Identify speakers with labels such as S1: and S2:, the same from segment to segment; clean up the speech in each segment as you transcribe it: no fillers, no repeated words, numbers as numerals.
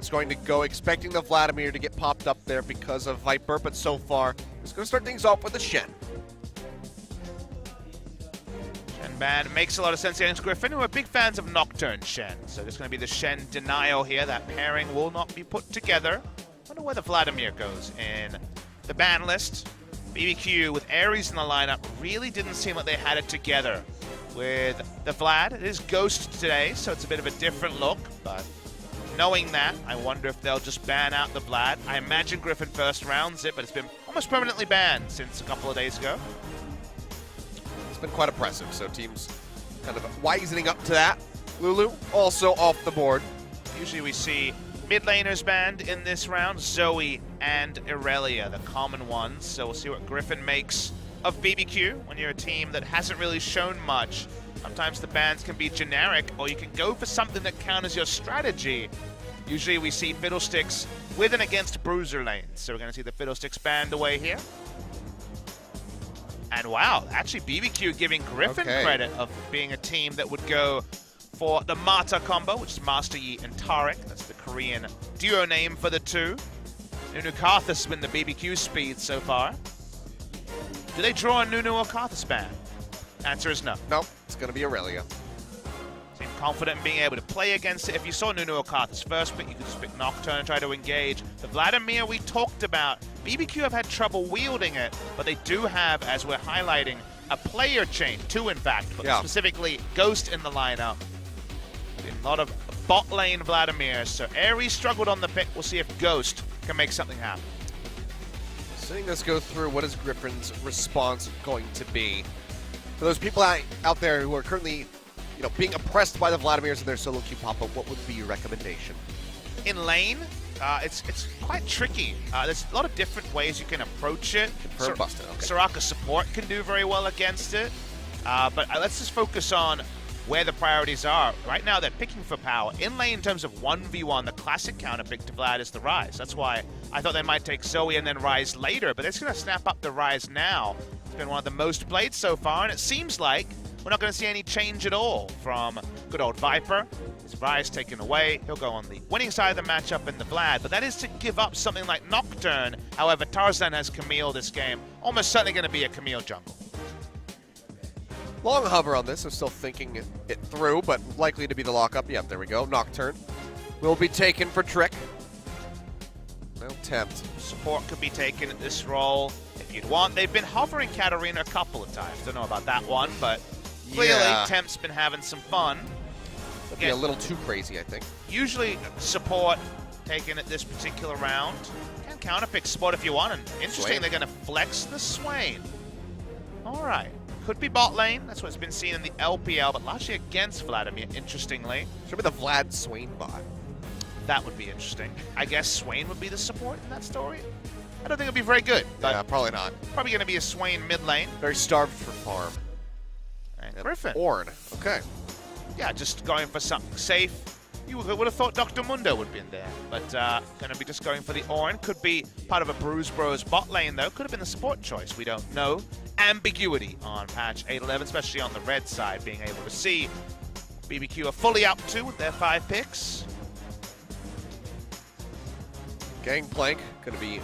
S1: It's going to go expecting the Vladimir to get popped up there because of Viper, but so far, it's going to start things off with the Shen.
S2: Shen ban makes a lot of sense against Griffin, who are big fans of Nocturne Shen. So there's going to be the Shen denial here. That pairing will not be put together. Wonder where the Vladimir goes in the ban list. BBQ with Ares in the lineup really didn't seem like they had it together with the Vlad. It is Ghost today, so it's a bit of a different look, but knowing that, I wonder if they'll just ban out the Vlad. I imagine Griffin first rounds it, but it's been almost permanently banned since a couple of days ago.
S1: It's been quite oppressive, so teams kind of wisening up to that. Lulu also off the board.
S2: Usually we see mid laners banned in this round, Zoe and Irelia, the common ones. So we'll see what Griffin makes of BBQ. When you're a team that hasn't really shown much, sometimes the bans can be generic, or you can go for something that counters your strategy. Usually we see Fiddlesticks with and against bruiser lanes. So we're going to see the Fiddlesticks banned away here. And wow, actually BBQ giving Griffin credit of being a team that would go for the Mata combo, which is Master Yi and Tarek. That's the Korean duo name for the two. Nunu Karthus has been the BBQ speed so far. Do they draw a Nunu or Karthus ban? Answer is no.
S1: Nope, it's going to be Aurelia.
S2: Seem confident in being able to play against it. If you saw Nunu or Karthus first pick, you could just pick Nocturne and try to engage. The Vladimir we talked about, BBQ have had trouble wielding it, but they do have, as we're highlighting, a player chain, two in fact, but specifically Ghost in the lineup. A lot of bot lane Vladimir, so Ares struggled on the pick. We'll see if Ghost can make something happen.
S1: Seeing this go through, what is Griffin's response going to be? For those people out there who are currently, being oppressed by the Vladimirs in their solo queue pop-up, what would be your recommendation?
S2: In lane, it's quite tricky. There's a lot of different ways you can approach it. Soraka support can do very well against it, but let's just focus on where the priorities are. Right now, they're picking for power. In lane, in terms of 1v1, the classic counter pick to Vlad is the Ryze. That's why I thought they might take Zoe and then Ryze later, but they're just going to snap up the Ryze now. It's been one of the most played so far, and it seems like we're not going to see any change at all from good old Viper. His Ryze taken away. He'll go on the winning side of the matchup in the Vlad, but that is to give up something like Nocturne. However, Tarzan has Camille this game. Almost certainly going to be a Camille jungle.
S1: Long hover on this. I'm still thinking it through, but likely to be the lockup. Yep, there we go. Nocturne will be taken for Trick. No tempt.
S2: Support could be taken at this role if you'd want. They've been hovering Katarina a couple of times. Don't know about that one, but clearly Tempt's been having some fun.
S1: That'd be a little too crazy, I think.
S2: Usually support taken at this particular round. Can counterpick support if you want, and interesting, they're going to flex the Swain. All right. Could be bot lane. That's what's been seen in the LPL, but largely against Vladimir, interestingly.
S1: Should be the Vlad Swain bot.
S2: That would be interesting. I guess Swain would be the support in that story. I don't think it'd be very good.
S1: Yeah, probably not.
S2: Probably going to be a Swain mid lane.
S1: Very starved for farm.
S2: And Griffin.
S1: Ornn. Okay.
S2: Yeah, just going for something safe. You would have thought Dr. Mundo would be in there, but going to be just going for the Ornn. Could be part of a Bruise Bros bot lane, though. Could have been the support choice. We don't know. Ambiguity on patch 8.11, especially on the red side, being able to see BBQ are fully up to with their 5 picks.
S1: Gangplank going to be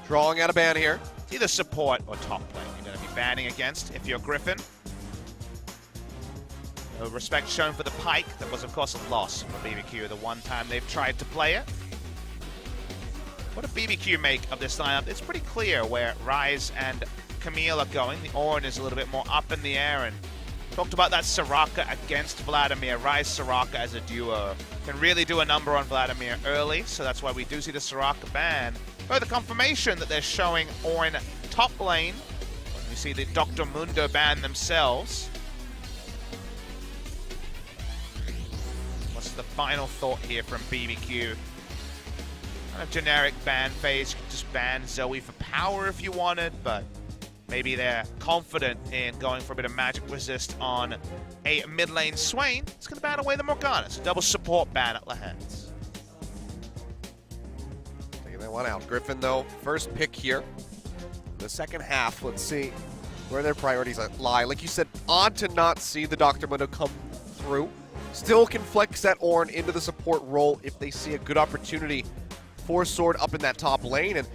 S1: drawing out a ban here.
S2: It's either support or top lane you're going to be banning against if you're Griffin. No respect shown for the Pike. That was, of course, a loss for BBQ the one time they've tried to play it. What does BBQ make of this lineup? It's pretty clear where Ryze and Camille are going. The Ornn is a little bit more up in the air, and talked about that Soraka against Vladimir. Ryze Soraka as a duo can really do a number on Vladimir early, so that's why we do see the Soraka ban. Further confirmation that they're showing Ornn top lane. We see the Dr. Mundo ban themselves. What's the final thought here from BBQ? Kind of generic ban phase. You could just ban Zoe for power if you wanted, but maybe they're confident in going for a bit of magic resist on a mid lane Swain. It's going to ban away the Morgana. It's a double support ban at Lahens.
S1: Taking that one out. Griffin, though, first pick here. The second half, let's see where their priorities lie. Like you said, odd to not see the Dr. Mundo come through. still can flex that Ornn into the support role if they see a good opportunity for Sword up in that top lane. And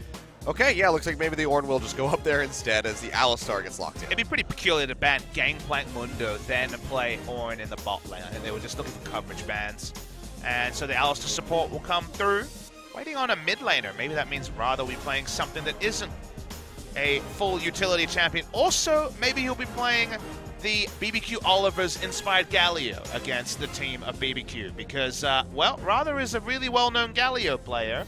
S1: okay, yeah, looks like maybe the Ornn will just go up there instead as the Alistar gets locked in.
S2: It'd be pretty peculiar to ban Gangplank Mundo, then play Ornn in the bot lane. I think they were just looking for coverage bans. And so the Alistar support will come through. Waiting on a mid laner. Maybe that means Rather will be playing something that isn't a full utility champion. Also, maybe he'll be playing the BBQ Oliver's inspired Galio against the team of BBQ. Because, well, Rather is a really well-known Galio player.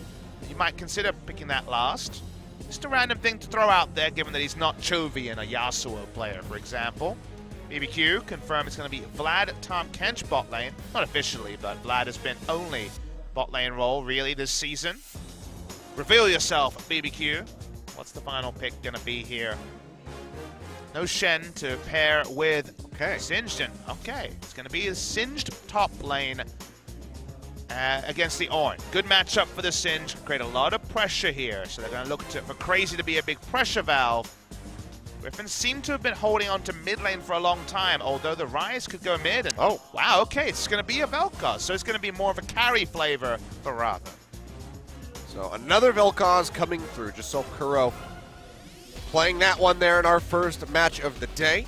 S2: You might consider picking that last. Just a random thing to throw out there, given that he's not Chovy and a Yasuo player, for example. BBQ confirmed it's going to be Vlad, Tom, Kench bot lane. Not officially, but Vlad has been only bot lane role, really, this season. Reveal yourself, BBQ. What's the final pick going to be here? No Shen to pair with Singed. Okay, it's going to be a Singed top lane against the Ornn. Good matchup for the Singed. Create a lot of pressure here, so they're going to look for Crazy to be a big pressure valve. Griffin seemed to have been holding on to mid lane for a long time, although the Rise could go mid. And, oh, wow, okay, it's going to be a Vel'Koz, so it's going to be more of a carry flavor for Rather.
S1: So another Vel'Koz coming through. Just saw Kuro playing that one there in our first match of the day.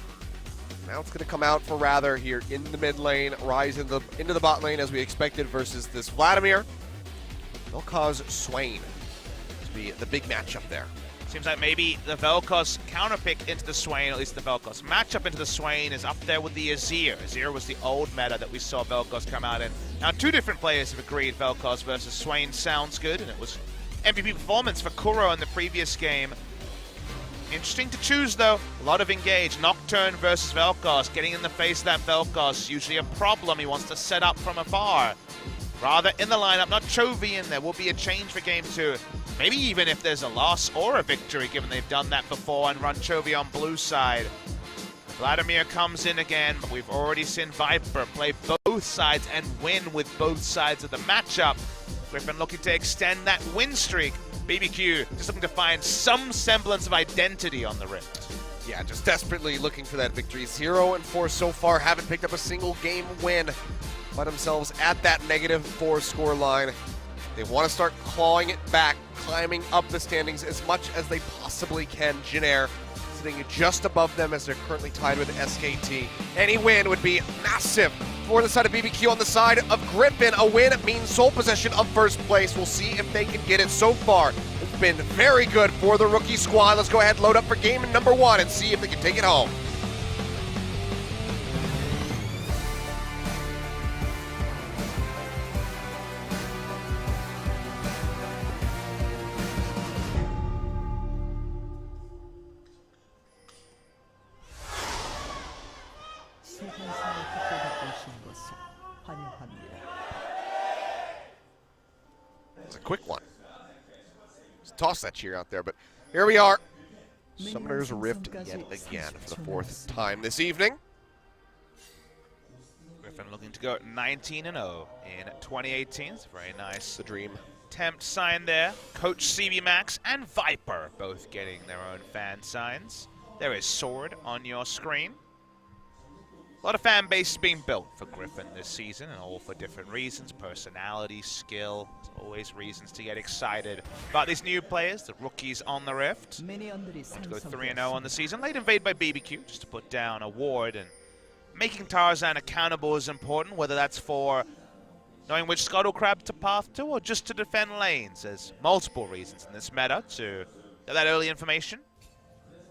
S1: Now it's going to come out for Rather here in the mid lane, Rise into the bot lane as we expected versus this Vladimir. Vel'Koz Swain to be the big matchup there.
S2: Seems like maybe the Vel'Koz counterpick into the Swain, at least the Vel'Koz matchup into the Swain, is up there with the Azir. Azir was the old meta that we saw Vel'Koz come out in. Now, two different players have agreed Vel'Koz versus Swain sounds good, and it was MVP performance for Kuro in the previous game. Interesting to choose, though. A lot of engage. Nocturne versus Vel'Koz. Getting in the face of that Vel'Koz is usually a problem. He wants to set up from afar. Rather in the lineup, not Chovy in there. Will be a change for game 2. Maybe even if there's a loss or a victory, given they've done that before and run Chovy on blue side. Vladimir comes in again, but we've already seen Viper play both sides and win with both sides of the matchup. Griffin looking to extend that win streak. BBQ just looking to find some semblance of identity on the Rift.
S1: Yeah, just desperately looking for that victory. 0-4 so far, haven't picked up a single game win. Find themselves at that -4 score line. They want to start clawing it back, climbing up the standings as much as they possibly can. Jinair sitting just above them as they're currently tied with SKT. Any win would be massive for the side of BBQ. On the side of Griffin, a win means sole possession of first place. We'll see if they can get it. So far, it's been very good for the rookie squad. Let's go ahead and load up for game number 1 and see if they can take it home. It's a quick one. Just toss that cheer out there, but here we are. Summoner's Rift yet again for the 4th time this evening.
S2: Griffin looking to go 19-0 in 2018. It's very nice.
S1: The dream.
S2: Tempt sign there. Coach CB Max and Viper both getting their own fan signs. There is Sword on your screen. A lot of fan base being built for Griffin this season, and all for different reasons. Personality, skill. There's always reasons to get excited about these new players, the rookies on the Rift. Want to go 3-0 on the season. Late invade by BBQ, just to put down a ward, and making Tarzan accountable is important, whether that's for knowing which Scuttle Crab to path to, or just to defend lanes. There's multiple reasons in this meta to get that early information.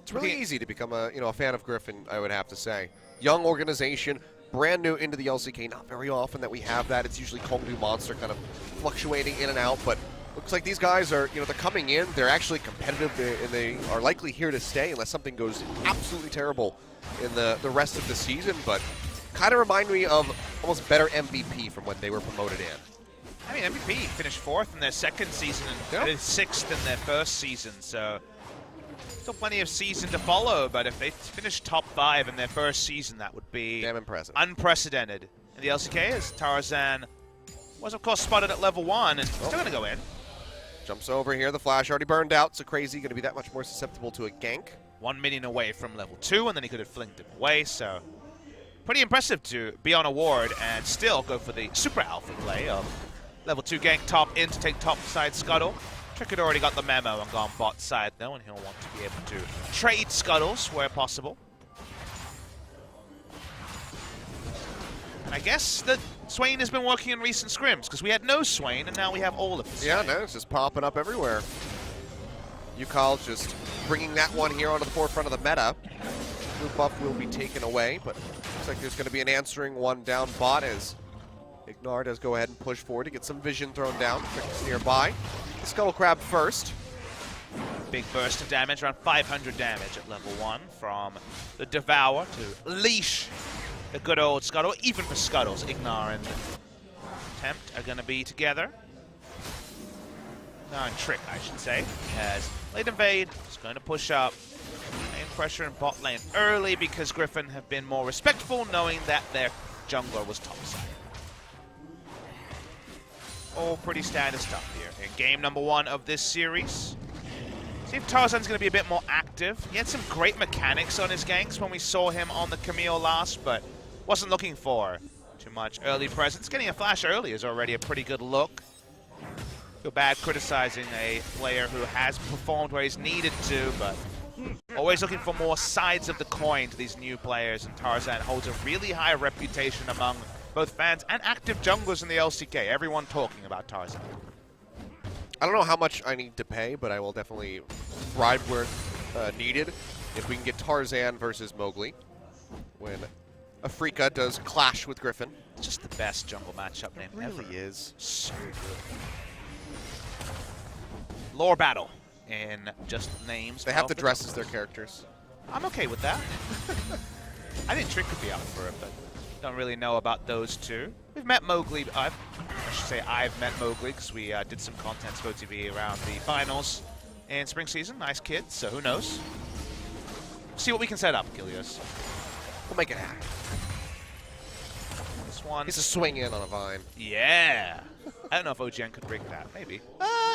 S1: It's really easy to become a fan of Griffin, I would have to say. Young organization, brand new into the LCK. Not very often that we have that. It's usually Kongdu Monster kind of fluctuating in and out, but looks like these guys are, they're coming in. They're actually competitive, and they are likely here to stay unless something goes absolutely terrible in the rest of the season. But kind of remind me of almost better MVP from when they were promoted in.
S2: I mean, MVP finished 4th in their 2nd season and 6th in their 1st season, so still plenty of season to follow, but if they finish top 5 in their 1st season, that would be
S1: damn impressive. Unprecedented
S2: in the LCK, as Tarzan was, of course, spotted at level 1 and still going to go in.
S1: Jumps over here. The flash already burned out, so Crazy going to be that much more susceptible to a gank.
S2: 1 minion away from level 2, and then he could have flinged him away, so Pretty impressive to be on a ward and still go for the super alpha play of level 2 gank top in to take top side scuttle. Trick had already got the memo and gone bot side though, and he'll want to be able to trade scuttles where possible. And I guess that Swain has been working in recent scrims, because we had no Swain and now we have all of this.
S1: Yeah, no, it's just popping up everywhere. Yukal just bringing that one here onto the forefront of the meta. Blue buff will be taken away, but looks like there's going to be an answering one down bot as Ignar does go ahead and push forward to get some vision thrown down. Trick is nearby. The Scuttle Crab first.
S2: Big burst of damage, around 500 damage at level 1 from the Devour to leash the good old Scuttle. Even for Scuttles, Ignar and Tempt are going to be together. No, and Trick, I should say, as late invade is going to push up. Main pressure in bot lane early because Griffin have been more respectful, knowing that their jungler was topside. All pretty standard stuff here in game number 1 of this series. See if Tarzan's going to be a bit more active. He had some great mechanics on his ganks when we saw him on the Camille last, but wasn't looking for too much early presence. Getting a flash early is already a pretty good look. Feel bad criticizing a player who has performed where he's needed to, but always looking for more sides of the coin to these new players, and Tarzan holds a really high reputation among both fans and active junglers in the LCK. Everyone talking about Tarzan.
S1: I don't know how much I need to pay, but I will definitely bribe where needed if we can get Tarzan versus Mowgli when Afrika does clash with Griffin.
S2: It's just the best jungle matchup name ever.
S1: It really is.
S2: So good. Lore battle in just names.
S1: They have to dress as their characters.
S2: I'm okay with that. I think Trick could be up for it, but don't really know about those two. We've met Mowgli. I should say I've met Mowgli because we did some content Spo TV around the finals in spring season. Nice kid, so who knows? See what we can set up, Gilios.
S1: We'll make it happen.
S2: This one.
S1: It's a swing in on a vine.
S2: Yeah. I don't know if OGN could rig that. Maybe.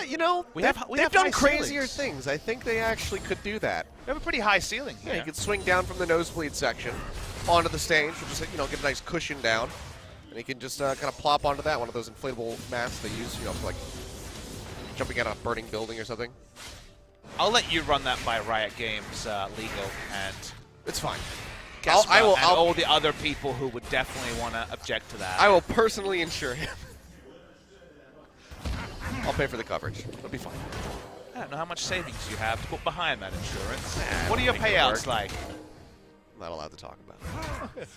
S1: You know, they've done crazier things. I think they actually could do that.
S2: We have a pretty high ceiling here.
S1: Yeah, you could swing down from the nosebleed section onto the stage, which is, get a nice cushion down, and you can just kind of plop onto that, one of those inflatable mats they use, for like jumping out of a burning building or something.
S2: I'll let you run that by Riot Games legal, and
S1: it's fine.
S2: I'll all the other people who would definitely want to object to that.
S1: I will personally insure him. I'll pay for the coverage. It'll be fine.
S2: I don't know how much savings you have to put behind that insurance. What are your payouts like?
S1: I'm not allowed to talk about it.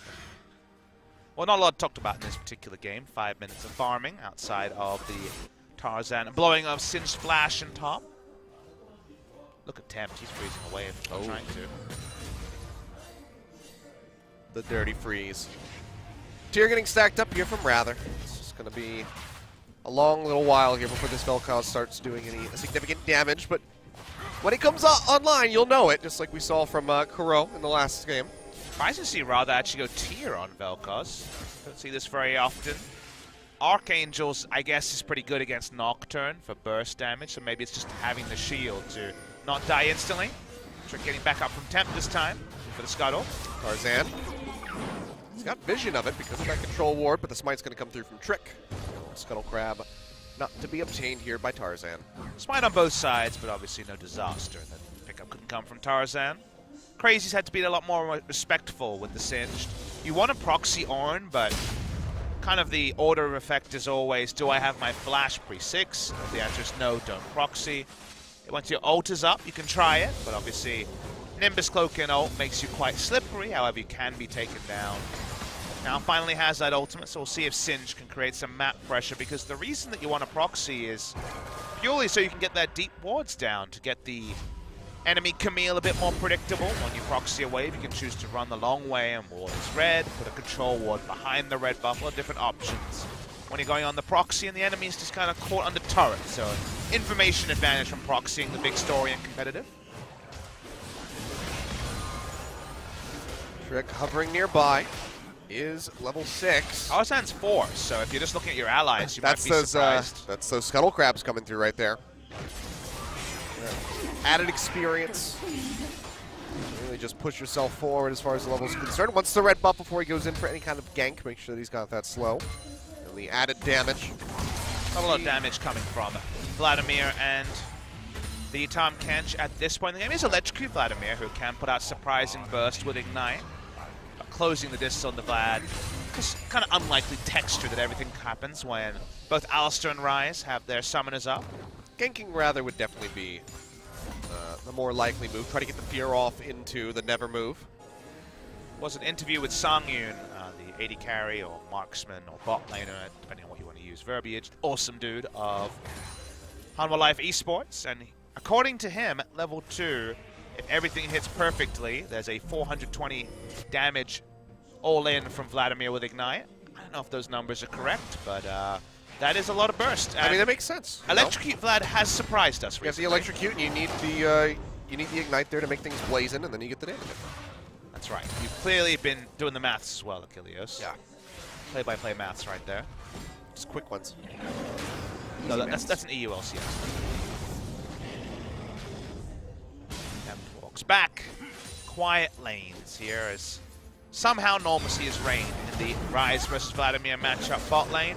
S2: Well, not a lot talked about in this particular game. 5 minutes of farming outside of the Tarzan. Blowing of Singe Flash and top. Look at Tempt. He's freezing away if he's not trying to.
S1: The dirty freeze. Tier getting stacked up here from Rather. It's just going to be a long little while here before this Vel'Koz starts doing any significant damage, but when it comes online, you'll know it, just like we saw from Kuro in the last game.
S2: Surprised to see Rather actually go tier on Vel'Koz. Don't see this very often. Archangels, I guess, is pretty good against Nocturne for burst damage, so maybe it's just having the shield to not die instantly. Trick getting back up from Tempt this time for the Scuttle.
S1: Tarzan. He's got vision of it because of that control ward, but the smite's going to come through from Trick. Scuttle Crab not to be obtained here by Tarzan.
S2: Smite on both sides, but obviously no disaster. That pickup couldn't come from Tarzan. Crazy's had to be a lot more respectful with the Singed. You want to proxy Ornn, but kind of the order of effect is always, do I have my flash pre-6? If the answer is no, don't proxy. Once your ult is up, you can try it, but obviously Nimbus Cloak and ult makes you quite slippery, however you can be taken down. Now finally has that ultimate, so we'll see if Singe can create some map pressure, because the reason that you want to proxy is purely so you can get that deep wards down to get the enemy Camille a bit more predictable. When you proxy a wave, you can choose to run the long way and ward is red, put a control ward behind the red buff, or different options. When you're going on the proxy and the enemy is just kind of caught under turret, so information advantage from proxying the big story and competitive.
S1: Trick hovering nearby. Is level 6.
S2: Tarzan's 4, so if you're just looking at your allies, you might be surprised.
S1: That's those Scuttle Crabs coming through right there. Added experience. Really just push yourself forward as far as the level is concerned. Once the red buff before he goes in for any kind of gank, make sure that he's got that slow. And the added damage.
S2: Not a lot of damage coming from Vladimir and the Tom Kench at this point in the game. He's Electrocute Vladimir, who can put out surprising burst with Ignite. Closing the distance on the Vlad. Just kind of unlikely texture that everything happens when both Alistair and Rise have their summoners up.
S1: Ganking rather would definitely be the more likely move. Try to get the fear off into the never move.
S2: Was an interview with Songyun, the AD carry or marksman or bot laner, depending on what you want to use verbiage. Awesome dude of Hanwha Life Esports, and according to him, at level 2, if everything hits perfectly, there's a 420 damage all in from Vladimir with Ignite. I don't know if those numbers are correct, but that is a lot of burst.
S1: I mean, that makes sense.
S2: Electrocute Vlad has surprised us recently.
S1: You have the Electrocute, and you need the Ignite there to make things blazing, and then you get the damage.
S2: That's right. You've clearly been doing the maths as well, Achilles.
S1: Yeah.
S2: Play-by-play maths right there.
S1: Just quick ones.
S2: No, that's an EU LCS. Walks back. Quiet lanes here as somehow normalcy is reigned in the Rise versus Vladimir matchup bot lane.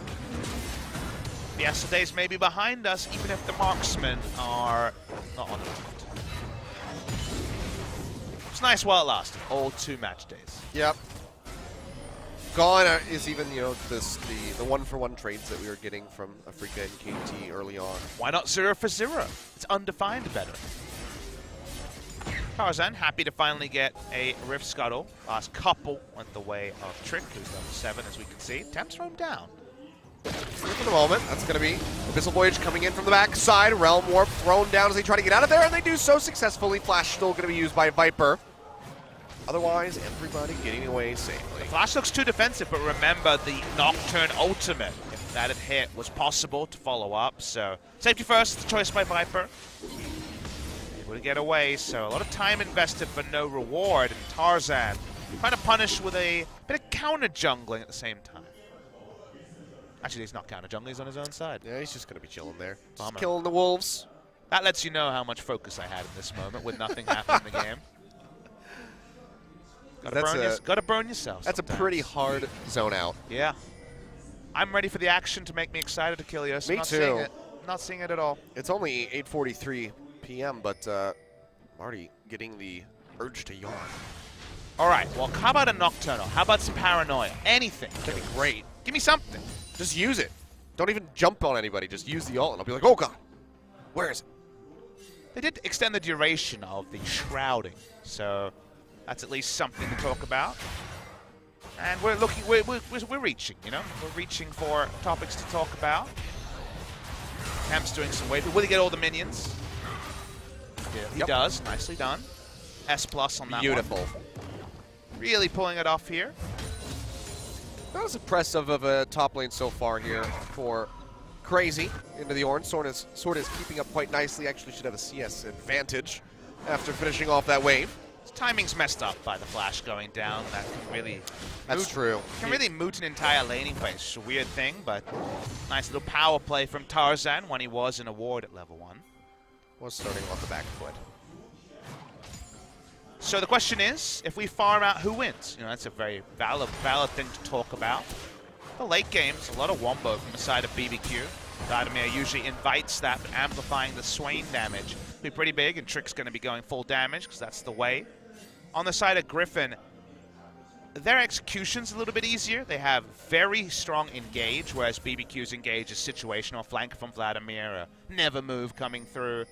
S2: Yesterday's may be behind us, even if the marksmen are not on the left. It's nice while it lasted. All 2 match days.
S1: Yep. Gone is even, the one-for-one trades that we were getting from Afrika and KT early on.
S2: Why not 0 for 0? It's undefined better. Tarzan happy to finally get a Rift Scuttle. Last couple went the way of Trick, who's level 7, as we can see. Temps thrown down.
S1: For the moment, that's going to be Abyssal Voyage coming in from the backside. Realm Warp thrown down as they try to get out of there, and they do so successfully. Flash still going to be used by Viper. Otherwise, everybody getting away safely.
S2: The Flash looks too defensive, but remember the Nocturne ultimate, if that had hit, was possible to follow up. So, safety first, choice by Viper. Able to get away, so a lot of time invested for no reward. And Tarzan trying to punish with a bit of counter jungling at the same time. Actually, he's not counter jungling, he's on his own side.
S1: Yeah, he's just going to be chilling there. Just
S2: Bummer.
S1: killing the wolves.
S2: That lets you know how much focus I had in this moment with nothing happening in the game. Gotta burn yourself.
S1: That's
S2: sometimes.
S1: a pretty hard zone out.
S2: Yeah. I'm ready for the action to make me excited, Achilles.
S1: Me too.
S2: Not seeing it at all.
S1: It's only 8:43 p.m., but I'm already getting the urge to yawn.
S2: All right, well, how about a Nocturnal? How about some Paranoia? Anything.
S1: That'd be great.
S2: Give me something.
S1: Just use it. Don't even jump on anybody. Just use the ult, and I'll be like, oh, God. Where is it?
S2: They did extend the duration of the shrouding, so that's at least something to talk about. And we're looking, we're reaching, We're reaching for topics to talk about. Camp's doing some weight. Will he get all the minions? Yeah, he does. Nicely done. S+ on that
S1: Beautiful.
S2: one. Really pulling it off here.
S1: That was impressive of a top lane so far here for Crazy into the Ornn. Sword is keeping up quite nicely. Actually should have a CS advantage after finishing off that wave.
S2: His timing's messed up by the Flash going down. That can really...
S1: That's true.
S2: Can really moot an entire laning phase. It's a weird thing, but nice little power play from Tarzan when he was in a ward at level 1.
S1: Was starting off the back foot.
S2: So the question is, if we farm out, who wins? That's a very valid thing to talk about. The late games, a lot of wombo from the side of BBQ. Vladimir usually invites that, but amplifying the Swain damage will be pretty big, and Trick's going to be going full damage because that's the way. On the side of Griffin, their execution's a little bit easier. They have very strong engage, whereas BBQ's engage is situational. Flank from Vladimir, a never move coming through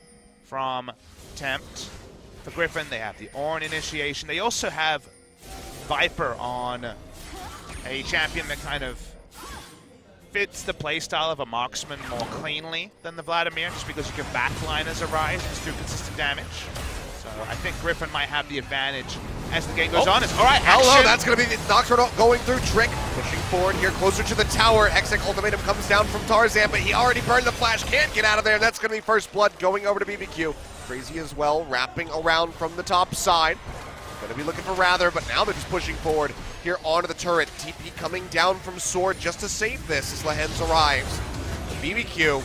S2: from Tempt. For Griffin, they have the Ornn initiation. They also have Viper on a champion that kind of fits the playstyle of a marksman more cleanly than the Vladimir, just because you can backline as a Rise and do consistent damage. So I think Griffin might have the advantage as the game goes on. All right, action.
S1: Hello, that's going to be the Nocturne going through. Trick pushing forward here, closer to the tower. Exec ultimatum comes down from Tarzan, but he already burned the flash. Can't get out of there. That's going to be first blood going over to BBQ. Crazy as well, wrapping around from the top side. Going to be looking for Rather, but now they're just pushing forward here onto the turret. TP coming down from Sword just to save this as Lehens arrives. BBQ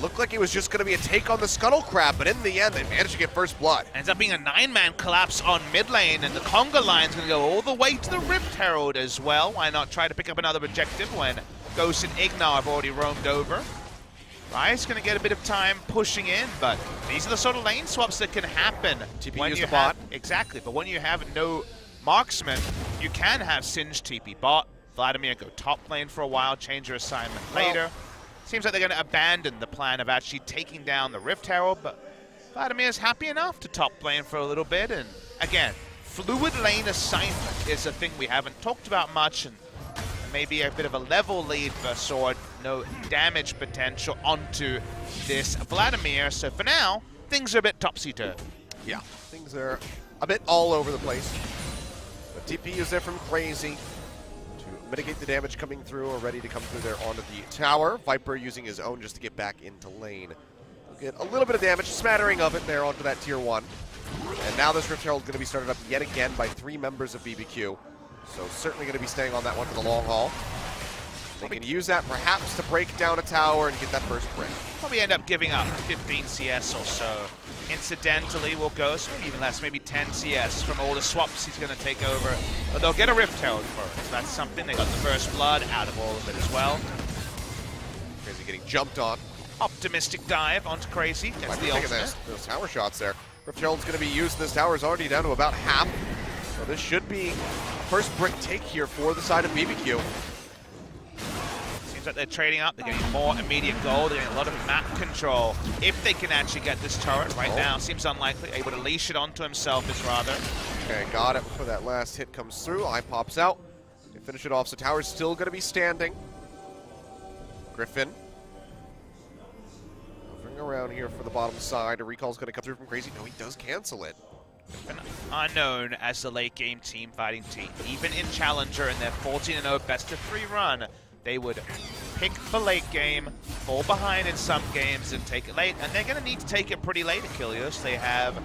S1: looked like it was just going to be a take on the Scuttle Crab, but in the end, they managed to get first blood.
S2: Ends up being a 9-man collapse on mid lane, and the conga line's going to go all the way to the Rift Herald as well. Why not try to pick up another objective when Ghost and Ignar have already roamed over? Ryze going to get a bit of time pushing in, but these are the sort of lane swaps that can happen.
S1: TP
S2: when
S1: use
S2: you
S1: the bot.
S2: Exactly, but when you have no marksman, you can have Singe TP bot, Vladimir go top lane for a while, change your assignment later. Seems like they're going to abandon the plan of actually taking down the Rift Herald, but Vladimir's happy enough to top lane for a little bit. And again, fluid lane assignment is a thing we haven't talked about much, and maybe a bit of a level lead for Sword, no damage potential onto this Vladimir. So for now, things are a bit topsy-turvy.
S1: Yeah, things are a bit all over the place. But TP is there from Crazy to mitigate the damage coming through, or ready to come through there onto the tower. Viper using his own just to get back into lane. We'll get a little bit of damage, smattering of it there onto that tier 1. And now this Rift Herald is going to be started up yet again by 3 members of BBQ. So certainly going to be staying on that one for the long haul. They can use that perhaps to break down a tower and get that first break.
S2: Probably end up giving up 15 CS or so. Incidentally, will go, so maybe even less, maybe 10 CS from all the swaps he's going to take over. But they'll get a Rift Herald for it. So that's something. They got the first blood out of all of it as well.
S1: Crazy getting jumped on.
S2: Optimistic dive onto Crazy. Gets the ultimate.
S1: Those tower shots there. Rift Herald's going to be used. This tower is already down to about half. So this should be a first brick take here for the side of BBQ.
S2: Seems like they're trading up. They're getting more immediate gold. They're getting a lot of map control. If they can actually get this turret right now, seems unlikely. Able to leash it onto himself is rather.
S1: Okay, got it before that last hit comes through. Eye pops out. They finish it off. So tower's still going to be standing. Griffin. Moving around here for the bottom side. A recall's going to come through from Crazy. No, he does cancel it.
S2: Are known as the late game team fighting team. Even in Challenger in their 14-0 best of 3 run, they would pick the late game, fall behind in some games and take it late, and they're going to need to take it pretty late, Achilles. They have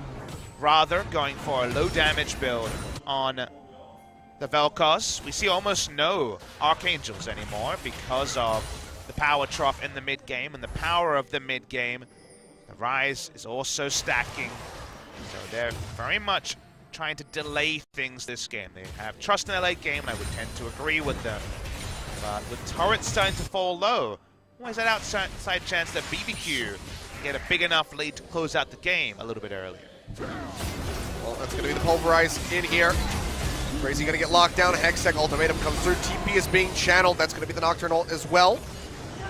S2: rather going for a low damage build on the Vel'Koz. We see almost no Archangels anymore because of the power trough in the mid game and the power of the mid game. The Ryze is also stacking. So they're very much trying to delay things this game. They have trust in their late game, and I would tend to agree with them. But with turrets starting to fall low, always that outside chance that BBQ can get a big enough lead to close out the game a little bit earlier.
S1: Well, that's going to be the Pulverize in here. Crazy going to get locked down. Hextech ultimatum comes through. TP is being channeled. That's going to be the Nocturnal as well.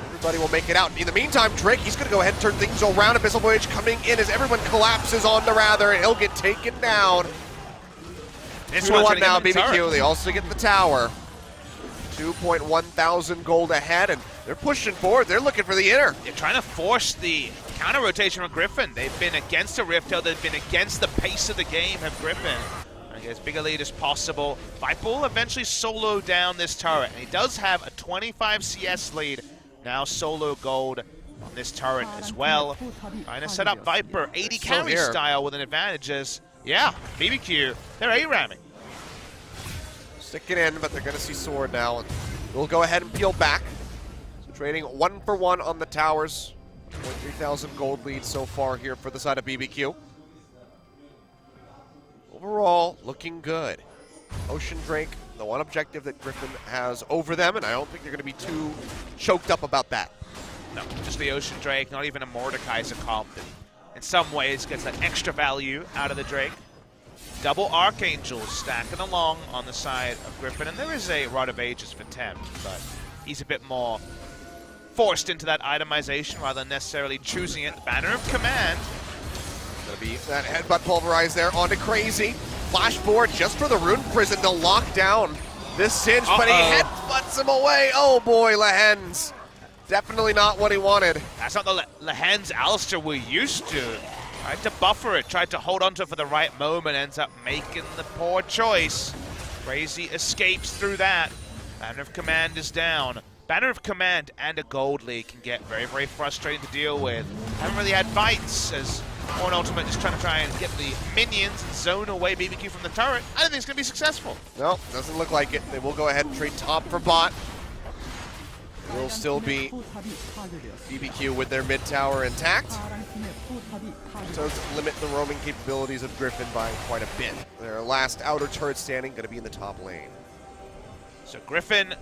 S1: Everybody will make it out. In the meantime, Drake, he's going to go ahead and turn things around. Abyssal Voyage coming in as everyone collapses on the Rather, and he'll get taken down.
S2: This
S1: 2-1 now, BBQ. They also get the tower. 2.1 thousand gold ahead, and they're pushing forward. They're looking for the inner.
S2: They're trying to force the counter rotation of Griffin. They've been against the Rift Herald. They've been against the pace of the game of Griffin. And get as big a lead as possible. Viper will eventually solo down this turret, and he does have a 25 CS lead. Now solo gold on this turret as well. Trying to set up Viper 80 carry style with an advantage as, yeah, BBQ, they're A-ramming.
S1: Stick it in, but they're going to see Sword now, and we'll go ahead and peel back. So trading 1 for 1 on the towers. 3,000 gold lead so far here for the side of BBQ. Overall, looking good. Ocean Drake, the one objective that Griffin has over them, and I don't think they're going to be too choked up about that.
S2: No, just the Ocean Drake, not even a Mordekaiser comp that in some ways gets that extra value out of the Drake. Double Archangels stacking along on the side of Griffin, and there is a Rod of Ages for Tem, but he's a bit more forced into that itemization rather than necessarily choosing it. The Banner of Command.
S1: Gonna be that headbutt Pulverize there onto Crazy. Flash forward just for the Rune Prison to lock down this Singe, but he headbutts him away. Oh boy, Lehens. Definitely not what he wanted.
S2: That's not the Lehens Alistair we're used to. Tried to buffer it, tried to hold onto it for the right moment, ends up making the poor choice. Crazy escapes through that. Banner of Command is down. Banner of Command and a gold lead can get very, very frustrating to deal with. Haven't really had fights as Horn Ultimate is trying to get the minions and zone away BBQ from the turret. I don't think it's going to be successful.
S1: No, doesn't look like it. They will go ahead and trade top for bot. will still be BBQ with their mid tower intact. Does limit the roaming capabilities of Griffin by quite a bit. Their last outer turret standing going to be in the top lane.
S2: So Griffin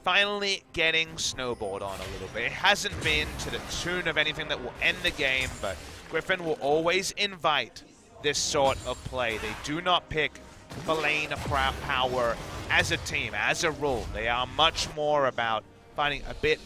S2: finally getting snowballed on a little bit. It hasn't been to the tune of anything that will end the game, but Griffin will always invite this sort of play. They do not pick the lane of power as a team, as a rule. They are much more about finding a bit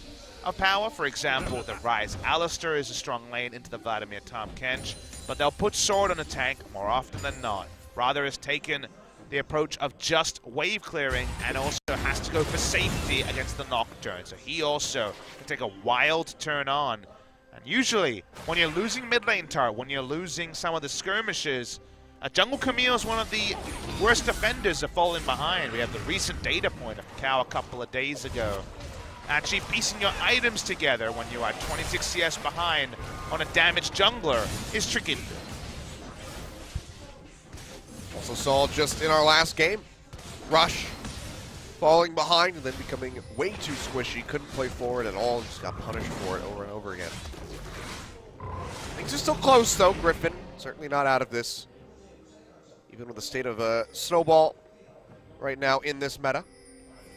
S2: of power. For example, the Rise Alistair is a strong lane into the Vladimir Tom Kench, but they'll put Sword on a tank more often than not. Rather has taken the approach of just wave clearing and also has to go for safety against the Nocturne. So he also can take a wild turn on. And usually, when you're losing mid lane turret, when you're losing some of the skirmishes, Jungle Camille is one of the worst defenders of falling behind. We have the recent data point of Cow a couple of days ago. Actually piecing your items together when you are 26 CS behind on a damaged jungler is tricky to do.
S1: Also saw just in our last game, Rush falling behind and then becoming way too squishy. Couldn't play forward at all, just got punished for it over and over again. Things are still close though, Griffin. Certainly not out of this. Even with the state of Snowball right now in this meta,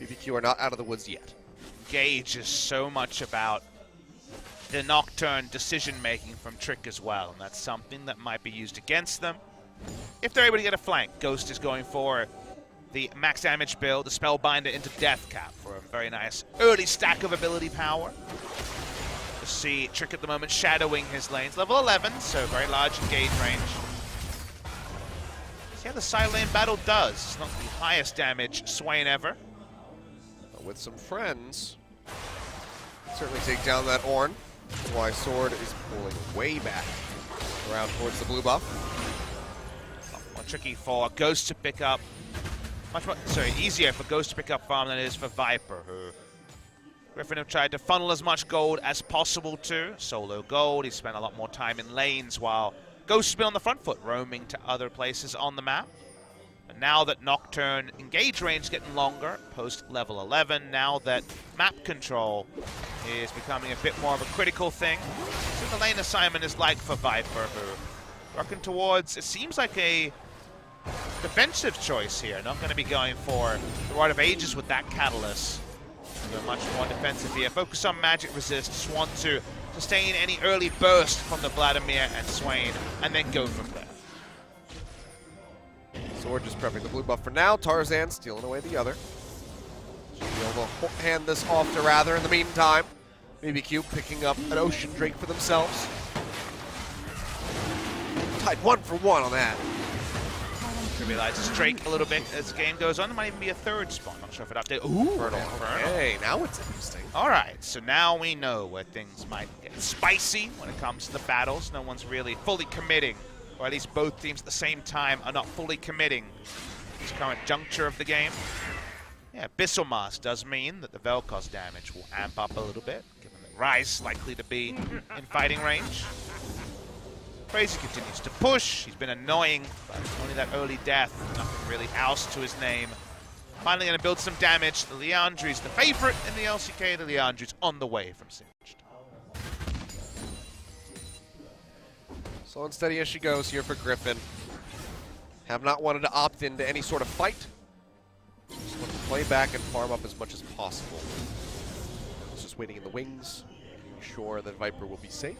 S1: BBQ are not out of the woods yet.
S2: Gauge is so much about the Nocturne decision-making from Trick as well, and that's something that might be used against them. If they're able to get a flank, Ghost is going for the max damage build, the Spellbinder into Death Cap for a very nice early stack of ability power. You see Trick at the moment shadowing his lanes. Level 11, so very large engage range. See how the side lane battle does. It's not the highest damage Swain ever.
S1: But with some friends, certainly take down that Ornn. That's why Sword is pulling way back around towards the blue buff.
S2: More tricky for Ghost to pick up. Easier for Ghost to pick up farm than it is for Viper, who Griffin have tried to funnel as much gold as possible to. Solo gold, he's spent a lot more time in lanes while Ghost has been on the front foot, roaming to other places on the map. And now that Nocturne engage range is getting longer, post level 11, now that map control is becoming a bit more of a critical thing. So the lane assignment is like for Viper, who working towards, it seems like a defensive choice here. Not going to be going for the Rite of Ages with that Catalyst. They're much more defensive here. Focus on magic resist. Just want to sustain any early burst from the Vladimir and Swain, and then go from there.
S1: Sword just prepping the blue buff for now. Tarzan stealing away the other. Should be able to hand this off to Rather in the meantime. BBQ picking up an Ocean Drake for themselves. Tied 1-for-1 on that.
S2: Realizes Drake a little bit as the game goes on. There might even be a third spawn. Not sure if it updated. Ooh,
S1: Infernal. Okay, now it's interesting.
S2: All right, so now we know where things might get spicy when it comes to the battles. No one's really fully committing, or at least both teams at the same time are not fully committing this current juncture of the game. Yeah, Abyssal Mass does mean that the Vel'Koz damage will amp up a little bit, given that Rise likely to be in fighting range. Crazy continues to push. He's been annoying, but only that early death. Nothing really else to his name. Finally going to build some damage. The Liandry's the favorite in the LCK. The Liandry's on the way from Singed.
S1: Slow and steady as she goes here for Griffin. Have not wanted to opt into any sort of fight. Just want to play back and farm up as much as possible. Just waiting in the wings, making sure that Viper will be safe.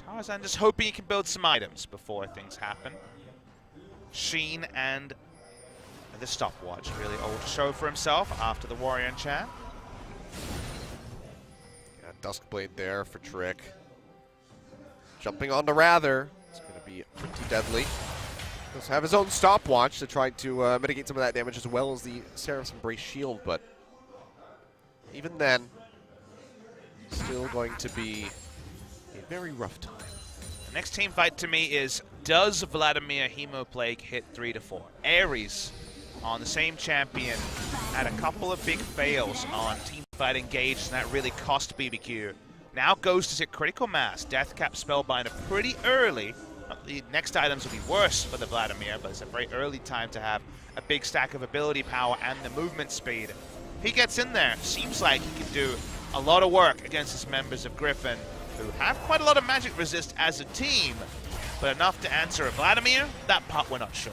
S2: Tarzan just hoping he can build some items before things happen. Sheen and the stopwatch really old to show for himself after the Warrior enchant.
S1: Yeah, Duskblade there for Trick. Jumping on to Rather. It's going to be pretty deadly. Does have his own stopwatch to try to mitigate some of that damage as well as the Seraph's Embrace shield, but even then, still going to be a very rough time.
S2: The next team fight to me is, does Vladimir Hemoplague hit 3 to 4? Ares on the same champion had a couple of big fails on team fight engaged, and that really cost BBQ. Now Ghost is at critical mass. Death Cap Spellbinder pretty early. The next items will be worse for the Vladimir, but it's a very early time to have a big stack of ability power and the movement speed. If he gets in there, seems like he can do a lot of work against his members of Griffin, who have quite a lot of magic resist as a team, but enough to answer a Vladimir, that part we're not sure.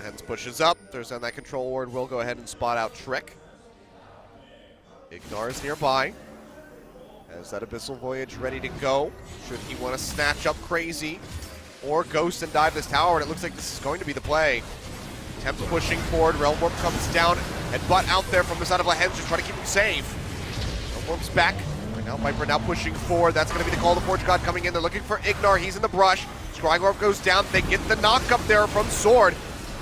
S1: Hens pushes up. There's on that control ward. We'll go ahead and spot out Trick. Ignar's nearby. Has that Abyssal Voyage ready to go. Should he want to snatch up Crazy or Ghost and dive this tower, and it looks like this is going to be the play. Temps pushing forward. Realm Warp comes down. Headbutt out there from the side of the Hens to try to keep him safe. Realm Warp's back. Right now Viper now pushing forward. That's going to be the call of the Forge God coming in. They're looking for Ignar. He's in the brush. Scrying Warp goes down. They get the knock up there from Sword.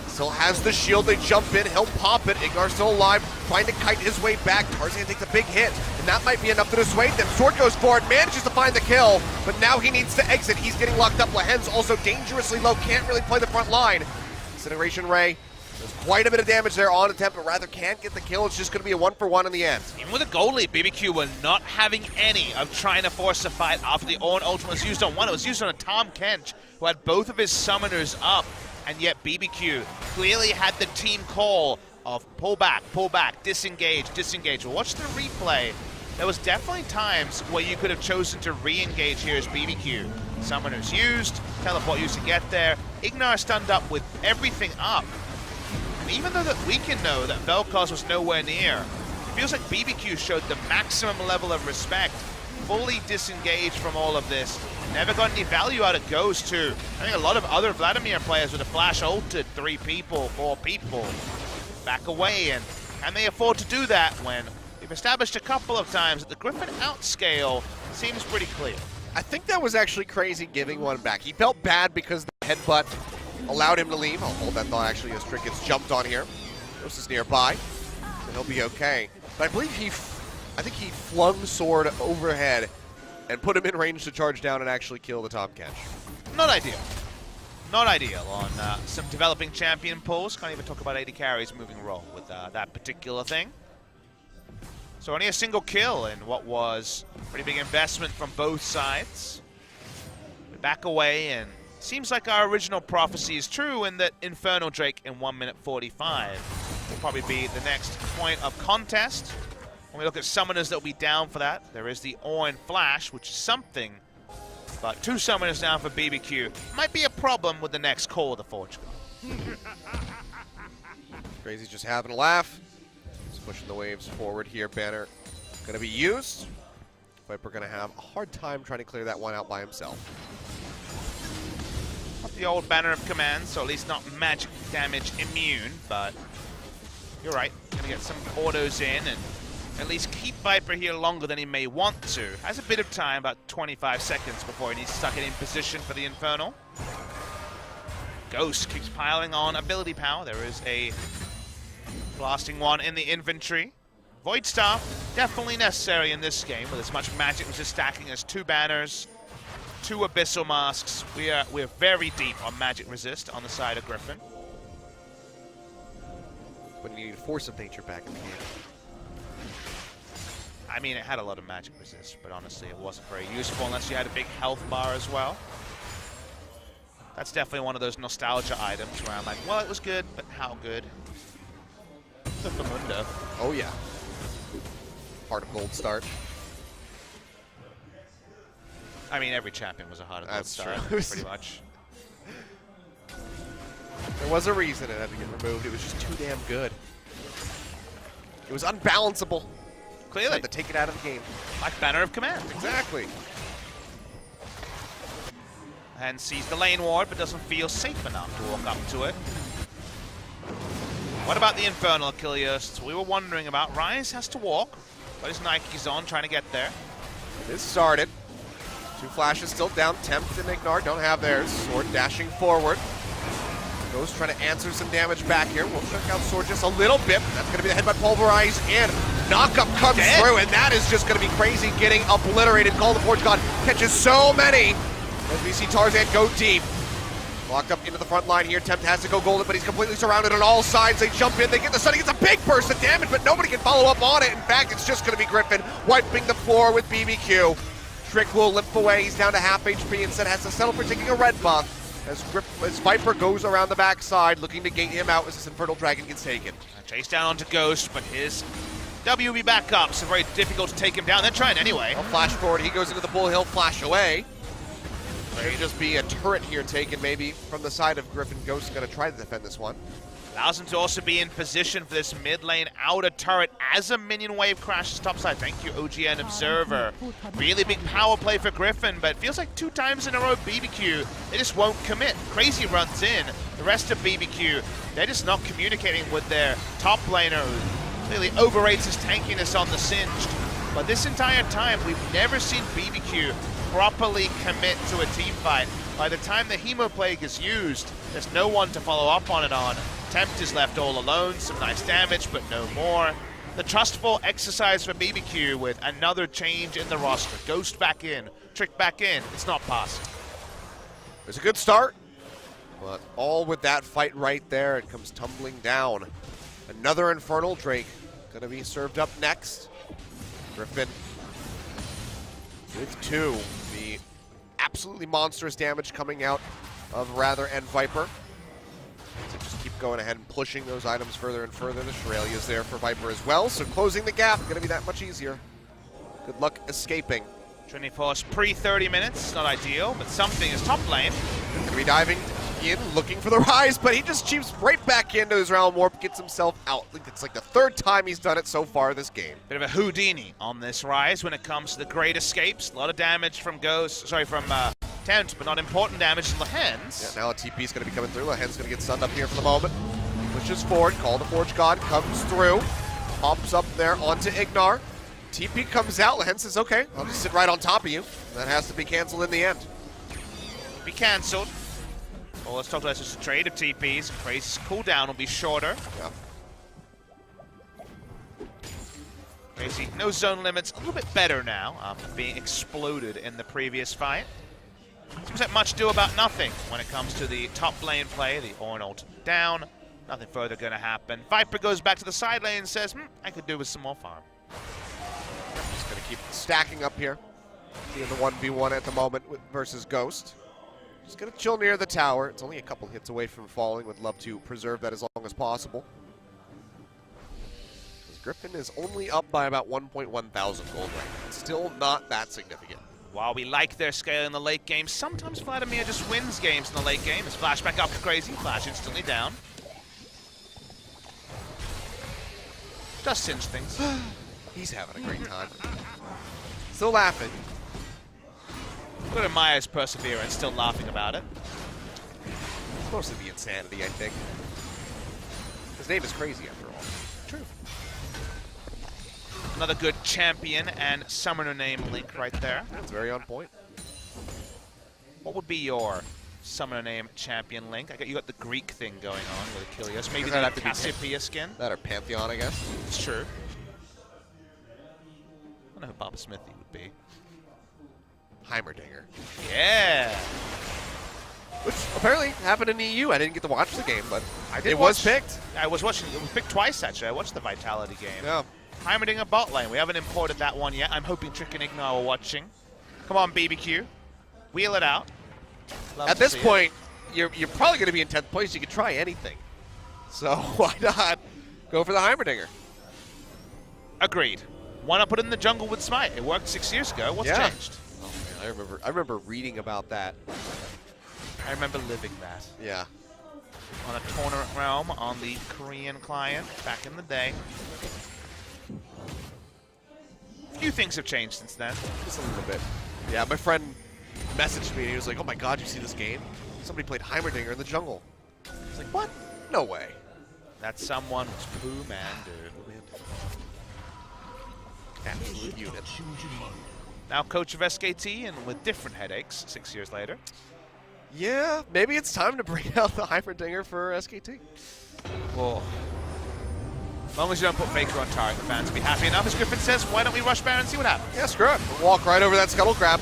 S1: Still has the shield. They jump in. He'll pop it. Ignar's still alive. Trying to kite his way back. Tarzan takes a big hit, and that might be enough to dissuade them. Sword goes forward. Manages to find the kill, but now he needs to exit. He's getting locked up. Lahen's also dangerously low. Can't really play the front line. Incineration Ray does quite a bit of damage there on attempt, but rather can't get the kill. It's just going to be a 1-for-1 in the end.
S2: Even with a goal lead, BBQ were not having any of trying to force a fight after the Ornn ultimate was used on one. It was used on a Tahm Kench, who had both of his summoners up. And yet BBQ clearly had the team call of pull back, disengage, disengage. Well, watch the replay. There was definitely times where you could have chosen to re-engage here as BBQ. Summoners used, teleport used to get there. Ignar stunned up with everything up. And even though that we can know that Vel'Koz was nowhere near, it feels like BBQ showed the maximum level of respect, fully disengaged from all of this. Never got any value out of Ghost, too. I think a lot of other Vladimir players would have flash ulted 3 people, 4 people. Back away, and can they afford to do that when we've established a couple of times that the Griffin outscale seems pretty clear?
S1: I think that was actually Crazy giving one back. He felt bad because the headbutt allowed him to leave. I'll hold that thought actually as Trick gets jumped on here. Ghost is nearby, and he'll be okay. But I believe I think he flung Sword overhead and put him in range to charge down and actually kill the Tahm Kench.
S2: Not ideal. Not ideal on some developing champion pulls. Can't even talk about 80 carries moving role with that particular thing. So only a single kill in what was a pretty big investment from both sides. We back away, and seems like our original prophecy is true in that Infernal Drake in 1 minute 45 will probably be the next point of contest. When we look at summoners that will be down for that, there is the Ornn Flash, which is something, but 2 summoners down for BBQ might be a problem with the next call of the Forge God.
S1: Crazy's just having a laugh. He's pushing the waves forward here. Banner going to be used. Viper going to have a hard time trying to clear that one out by himself.
S2: Not the old Banner of Command, so at least not magic damage immune, but you're right. Going to get some autos in and at least keep Viper here longer than he may want to. Has a bit of time, about 25 seconds before he needs to start getting in position for the Infernal. Ghost keeps piling on ability power. There is a blasting one in the inventory. Void Staff, definitely necessary in this game with as much magic resist stacking as 2 banners, 2 Abyssal Masks. We're very deep on magic resist on the side of Griffin.
S1: When you need Force of Nature back in the game.
S2: I mean, it had a lot of magic resist, but honestly, it wasn't very useful unless you had a big health bar as well. That's definitely one of those nostalgia items where I'm like, well, it was good, but how good? The Famunda.
S1: Oh, yeah. Heart of Gold start.
S2: I mean, every champion was a Heart of Gold start, pretty much.
S1: There was a reason it had to get removed. It was just too damn good. It was unbalanceable.
S2: Clearly.
S1: Had to take it out of the game.
S2: Like Banner of Command.
S1: Exactly.
S2: And sees the lane ward, but doesn't feel safe enough to walk up to it. What about the Infernal, Achilles? We were wondering about. Rise has to walk. Got his Nikes on, trying to get there.
S1: It is started. 2 flashes still down. Tempt and Ignar don't have theirs. Sword dashing forward. Ghost trying to answer some damage back here. We'll check out Sword just a little bit. That's going to be the headbutt pulverize in. Knockup comes through, and that is just going to be Crazy getting obliterated. Call the Forge God catches so many as we see Tarzan go deep. Locked up into the front line here. Tempt has to go golden, but he's completely surrounded on all sides. They jump in, they get the stun. He gets a big burst of damage, but nobody can follow up on it. In fact, it's just going to be Griffin wiping the floor with BBQ. Trick will limp away. He's down to half HP. Instead has to settle for taking a red buff as Viper goes around the backside, looking to gate him out as this Infernal Dragon gets taken.
S2: Chase down onto Ghost, but his W will be back up, so very difficult to take him down. They're trying anyway.
S1: A flash forward, he goes into the bull, he'll flash away. There could just be a turret here taken maybe from the side of Griffin. Ghost going to try to defend this one.
S2: Allows him to also be in position for this mid lane outer turret as a minion wave crashes topside. Thank you, OGN Observer. Really big power play for Griffin, but feels like 2 times in a row BBQ, they just won't commit. Crazy runs in. The rest of BBQ, they're just not communicating with their top laner, who clearly overrates his tankiness on the Singed. But this entire time, we've never seen BBQ properly commit to a team fight. By the time the Hemo Plague is used, there's no one to follow up on it on. Tempt is left all alone, some nice damage, but no more. The trustful exercise for BBQ with another change in the roster. Ghost back in, Trick back in, it's not passing.
S1: There's a good start, but all with that fight right there, it comes tumbling down. Another Infernal Drake gonna be served up next. Griffin with 2. The absolutely monstrous damage coming out of Rather and Viper. So just keep going ahead and pushing those items further and further. The Shirley is there for Viper as well, so closing the gap going to be that much easier. Good luck escaping.
S2: Trinity Force pre-30 minutes, not ideal, but something is top lane.
S1: Going to be diving in, looking for the rise, but he just cheeps right back into his Realm Warp, gets himself out. I think it's like the 3rd time he's done it so far this game.
S2: Bit of a Houdini on this rise when it comes to the great escapes. A lot of damage from Tempt, but not important damage to Lehens.
S1: Yeah, now a TP is going to be coming through. Lehens going to get stunned up here for the moment. Pushes forward, Call to Forge God comes through. Pops up there onto Ignar. TP comes out, Lehens says, okay, I'll just sit right on top of you. That has to be canceled in the end.
S2: Be cancelled. Well, let's talk about just a trade of TPs. Crazy's cooldown will be shorter.
S1: Yeah.
S2: Crazy, no zone limits, a little bit better now after being exploded in the previous fight. Seems like much do about nothing when it comes to the top lane play. The Ornald down, nothing further going to happen. Viper goes back to the side lane and says, I could do with some more farm.
S1: Just going to keep stacking up here. Being the 1v1 at the moment versus Ghost. Just going to chill near the tower. It's only a couple hits away from falling. Would love to preserve that as long as possible. Griffin is only up by about 1,100 gold right now. It's still not that significant.
S2: While we like their scale in the late game, sometimes Vladimir just wins games in the late game. His flash back up to Crazy, flash instantly down. Just cinch things.
S1: He's having a great time. Still laughing.
S2: Good at Maya's perseverance, still laughing about it.
S1: It's mostly the insanity, I think. His name is Crazy after all.
S2: True. Another good champion and summoner name link right there.
S1: That's very on point.
S2: What would be your summoner name champion link? You got the Greek thing going on with Achilles. Maybe the Cassiopeia skin?
S1: That or Pantheon, I guess.
S2: It's true. I don't know who Papa Smithy would be.
S1: Heimerdinger.
S2: Yeah!
S1: Which apparently happened in EU. I didn't get to watch the game, but it was picked.
S2: I was watching. It was picked twice, actually. I watched the Vitality game.
S1: Yeah.
S2: Heimerdinger bot lane. We haven't imported that one yet. I'm hoping Trick and Ignar are watching. Come on, BBQ. Wheel it out.
S1: At this point, you're probably going to be in 10th place. You could try anything. So why not go for the Heimerdinger?
S2: Agreed. Why not put it in the jungle with Smite? It worked 6 years ago. What's changed?
S1: Oh, man, I remember reading about that.
S2: I remember living that.
S1: Yeah.
S2: On a tournament realm on the Korean client back in the day. A few things have changed since then.
S1: Just a little bit. Yeah, my friend messaged me and he was like, oh my god, you see this game? Somebody played Heimerdinger in the jungle. I was like, what? No way.
S2: That someone was Pooh Mandu.
S1: Absolute unit.
S2: Now coach of SKT and with different headaches 6 years later.
S1: Yeah, maybe it's time to bring out the Heimerdinger for SKT.
S2: Whoa. As long as you don't put Faker on target, the fans will be happy enough. As Griffin says, why don't we rush Baron and see what happens?
S1: Yeah, screw it. We'll walk right over that scuttle grab.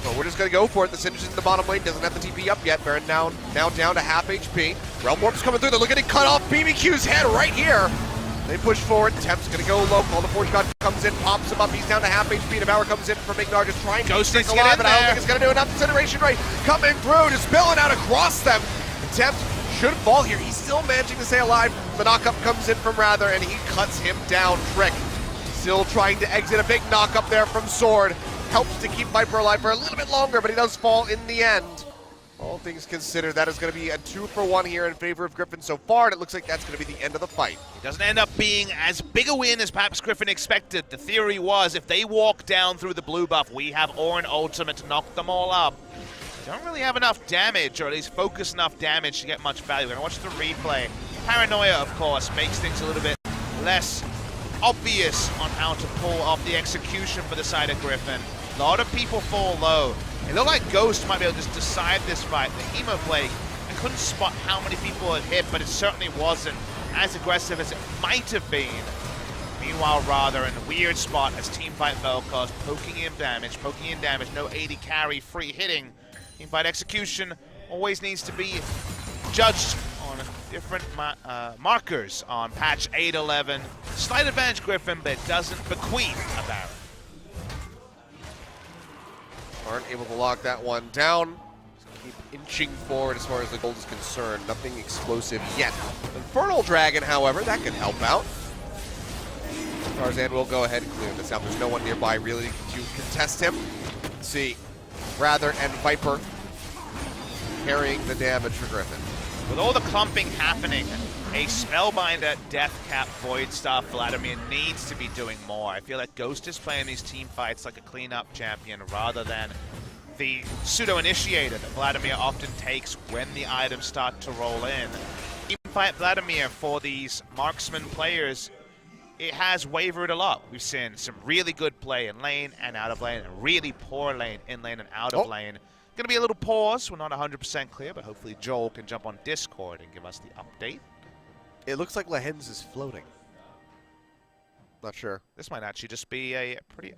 S1: But we're just going to go for it. The Singed is in the bottom lane. Doesn't have the TP up yet. Baron now down to half HP. Realm Warp's coming through. They're looking to cut off BBQ's head right here. They push forward. Temp's going to go low. Call the Forge God comes in, pops him up. He's down to half HP. Devour comes in from Ignar, just trying to stick alive, but I don't think it's going to do enough. Incineration Ray coming through, just spilling out across them. Temp should fall here. He's still managing to stay alive. The knockup comes in from Rather, and he cuts him down. Trick still trying to exit. A big knock up there from Sword. Helps to keep Viper alive for a little bit longer, but he does fall in the end. All things considered, that is going to be a 2-for-1 here in favor of Griffin so far, and it looks like that's going to be the end of the fight.
S2: It doesn't end up being as big a win as perhaps Griffin expected. The theory was if they walk down through the blue buff, we have Orin ultimate to knock them all up. Don't really have enough damage, or at least focus enough damage to get much value. We're going to watch the replay. Paranoia, of course, makes things a little bit less obvious on how to pull off the execution for the side of Griffin. A lot of people fall low. It looked like Ghost might be able to just decide this fight. The Hemo Plague, I couldn't spot how many people it hit, but it certainly wasn't as aggressive as it might have been. Meanwhile, Rather in a weird spot as Teamfight Vel'Koz poking in damage, no AD carry, free hitting. Teamfight execution always needs to be judged on different markers on patch 8.11. Slight advantage Griffin, but it doesn't bequeath a Baron.
S1: Aren't able to lock that one down. Just keep inching forward as far as the gold is concerned. Nothing explosive yet. Infernal Dragon, however, that could help out. Tarzan will go ahead and clear this out. There's no one nearby really to contest him. Let's see, Rather and Viper carrying the damage for Griffin.
S2: With all the clumping happening, a Spellbinder, Death Cap, Void Staff Vladimir needs to be doing more. I feel like Ghost is playing these team fights like a cleanup champion rather than the pseudo-initiator that Vladimir often takes when the items start to roll in. Team fight Vladimir for these marksman players, it has wavered a lot. We've seen some really good play in lane and out of lane, and really poor lane in lane and out of lane. Gonna be a little pause. We're not 100% clear, but hopefully Joel can jump on Discord and give us the update.
S1: It looks like Lehens is floating. Not sure.
S2: This might actually just be a pretty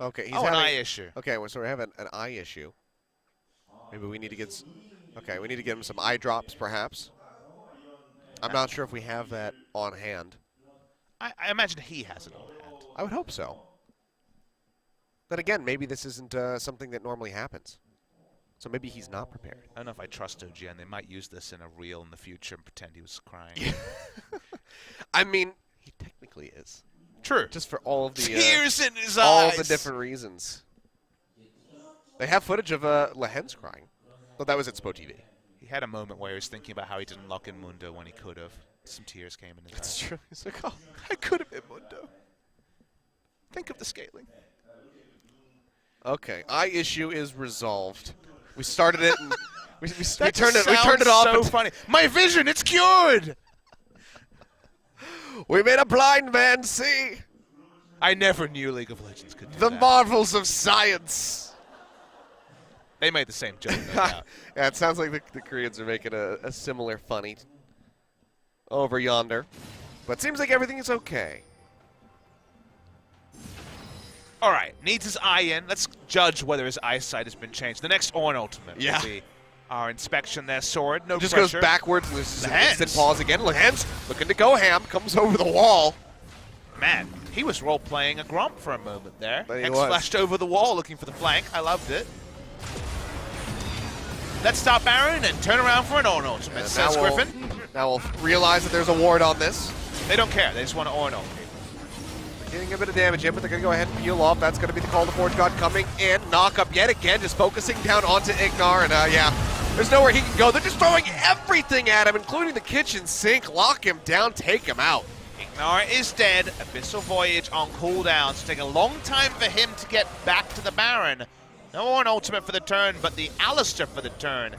S1: okay, he's
S2: having an eye issue.
S1: Okay, well, so we have an eye issue. Maybe we need to get. Okay, we need to get him some eye drops, perhaps. I'm not sure if we have that on hand.
S2: I imagine he has it on hand.
S1: I would hope so. Then again, maybe this isn't something that normally happens. So maybe he's not prepared.
S2: I don't know if I trust OGN. They might use this in a reel in the future and pretend he was crying.
S1: I mean, he technically is.
S2: True.
S1: Just for all of the
S2: tears in his
S1: all
S2: eyes.
S1: the different reasons. They have footage of Lehens crying. But that was at Spo TV.
S2: He had a moment where he was thinking about how he didn't lock in Mundo when he could have. Some tears came in his eyes.
S1: That's true. He's like, oh, I could have been Mundo. Think of the scaling. Okay, eye issue is resolved. We started it and we turned it off.
S2: So funny. My vision, it's cured.
S1: We made a blind man see.
S2: I never knew League of Legends could do
S1: the
S2: that.
S1: marvels of science.
S2: They made the same joke. No doubt.
S1: Yeah, it sounds like the Koreans are making a similar funny over yonder. But it seems like everything is okay.
S2: All right, needs his eye in. Let's judge whether his eyesight has been changed. The next Ornn ultimate will be our inspection there. Sword, no
S1: just
S2: pressure.
S1: Goes backwards. This is an instant pause again. Lehens looking to go ham. Comes over the wall.
S2: Man, he was role-playing a Gromp for a moment there.
S1: He
S2: Hex
S1: was.
S2: flashed over the wall looking for the flank. I loved it. Let's stop Baron and turn around for an Ornn ultimate, says Griffin.
S1: Now we'll realize that there's a ward on this.
S2: They don't care. They just want to Ornn ultimate.
S1: Getting a bit of damage in, but they're going to go ahead and peel off. That's going to be the call to Forge God coming in. Knock up yet again, just focusing down onto Ignar. And yeah, there's nowhere he can go. They're just throwing everything at him, including the kitchen sink. Lock him down, take him out.
S2: Ignar is dead. Abyssal Voyage on cooldown. It's taking a long time for him to get back to the Baron. No Ornn ultimate for the turn, but the Alistair for the turn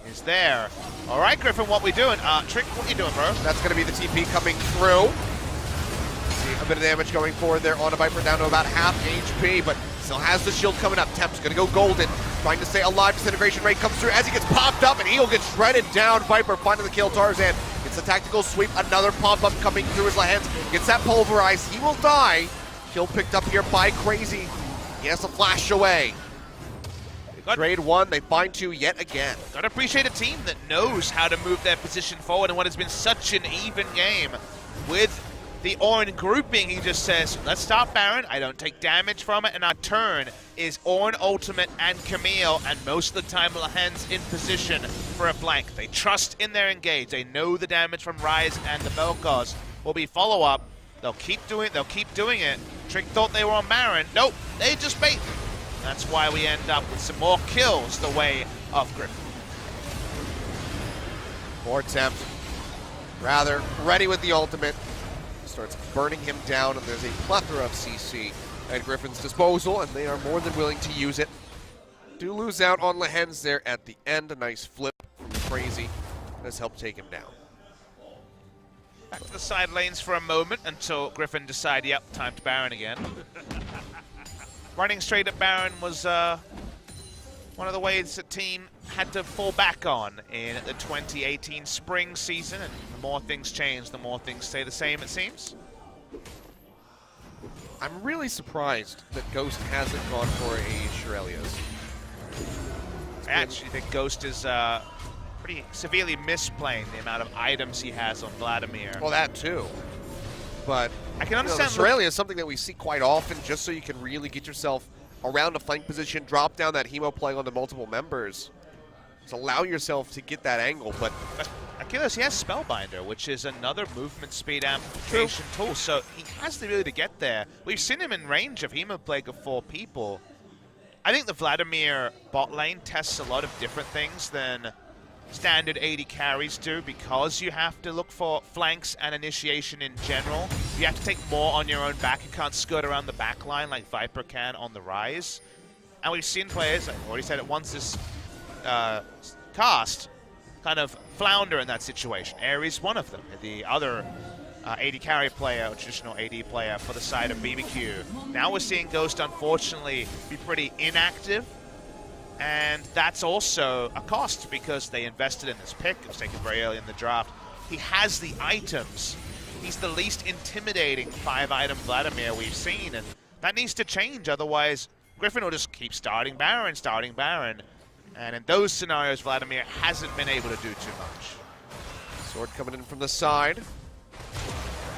S2: is there. All right, Griffin, what we doing? Trick, what you doing, bro?
S1: That's going to be the TP coming through. A bit of damage going forward there on a Viper, down to about half HP, but still has the shield coming up. Temp's going to go golden, trying to stay alive. Disintegration rate comes through as he gets popped up, and he'll get shredded down. Viper finding the kill. Tarzan gets a tactical sweep. Another pop-up coming through his Lehens. Gets that pulverized. He will die. Kill picked up here by Crazy. He has to flash away. Trade one, they find two yet again.
S2: Gotta appreciate a team that knows how to move their position forward in what has been such an even game. With the Ornn grouping, he just says, let's stop Baron, I don't take damage from it, and our turn is Ornn ultimate and Camille, and most of the time Lehens in position for a flank. They trust in their engage. They know the damage from Ryze and the Vel'Koz will be follow-up. They'll keep doing it. Trick thought they were on Baron. Nope, they just bait. That's why we end up with some more kills the way of Griffin.
S1: More attempt. Rather ready with the ultimate. Starts burning him down, and there's a plethora of CC at Griffin's disposal, and they are more than willing to use it. Do lose out on Lehens there at the end. A nice flip from Crazy has helped take him down.
S2: Back to the side lanes for a moment until Griffin decided, yep, time to Baron again. Running straight at Baron was one of the ways the team had to fall back on in the 2018 spring season, and the more things change, the more things stay the same, it seems.
S1: I'm really surprised that Ghost hasn't gone for a Shirelia's.
S2: I actually think Ghost is pretty severely misplaying the amount of items he has on Vladimir.
S1: Well, that too. But
S2: I can understand.
S1: The Shirellia is something that we see quite often, just so you can really get yourself around a flank position, drop down that Hemo play onto multiple members. Just allow yourself to get that angle, but
S2: Achilles, he has Spellbinder, which is another movement speed amplification tool, so he has the ability to get there. We've seen him in range of Hemo Plague of 4 people. I think the Vladimir bot lane tests a lot of different things than standard AD carries do, because you have to look for flanks and initiation in general. You have to take more on your own back. You can't skirt around the back line like Viper can on the Rise. And we've seen players, I've already said it once this cast, kind of flounder in that situation. Ares one of them, the other AD carry player, or traditional AD player for the side of BBQ. Now we're seeing Ghost, unfortunately, be pretty inactive. And that's also a cost, because they invested in this pick. It was taken very early in the draft. He has the items. He's the least intimidating 5-item Vladimir we've seen, and that needs to change. Otherwise, Griffin will just keep starting Baron. And in those scenarios, Vladimir hasn't been able to do too much.
S1: Sword coming in from the side.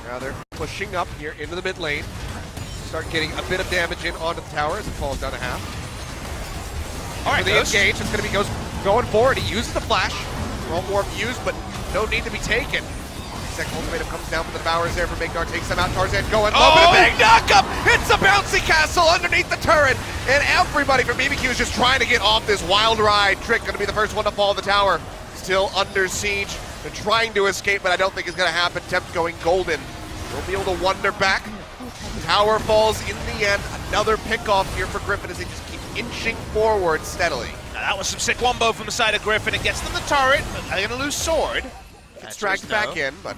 S1: Now they're pushing up here into the mid lane. Start getting a bit of damage in onto the tower as it falls down a half.
S2: All right,
S1: the engage, it's going to be Ghost going forward. He uses the flash. Roll more views, but no need to be taken. Second ultimatum comes down from the Bowers there for Mignar, takes him out. Tarzan going low, but a big knock-up! It's a bouncy castle underneath the turret, and everybody from BBQ is just trying to get off this wild ride. Trick going to be the first one to fall in the tower. Still under siege. They're trying to escape, but I don't think it's going to happen. Tempt going golden. We'll be able to wander back. Tower falls in the end. Another pick-off here for Griffin as they just keep inching forward steadily.
S2: Now that was some sick wombo from the side of Griffin. It gets them the turret, but they're going to lose sword.
S1: It's dragged back in, but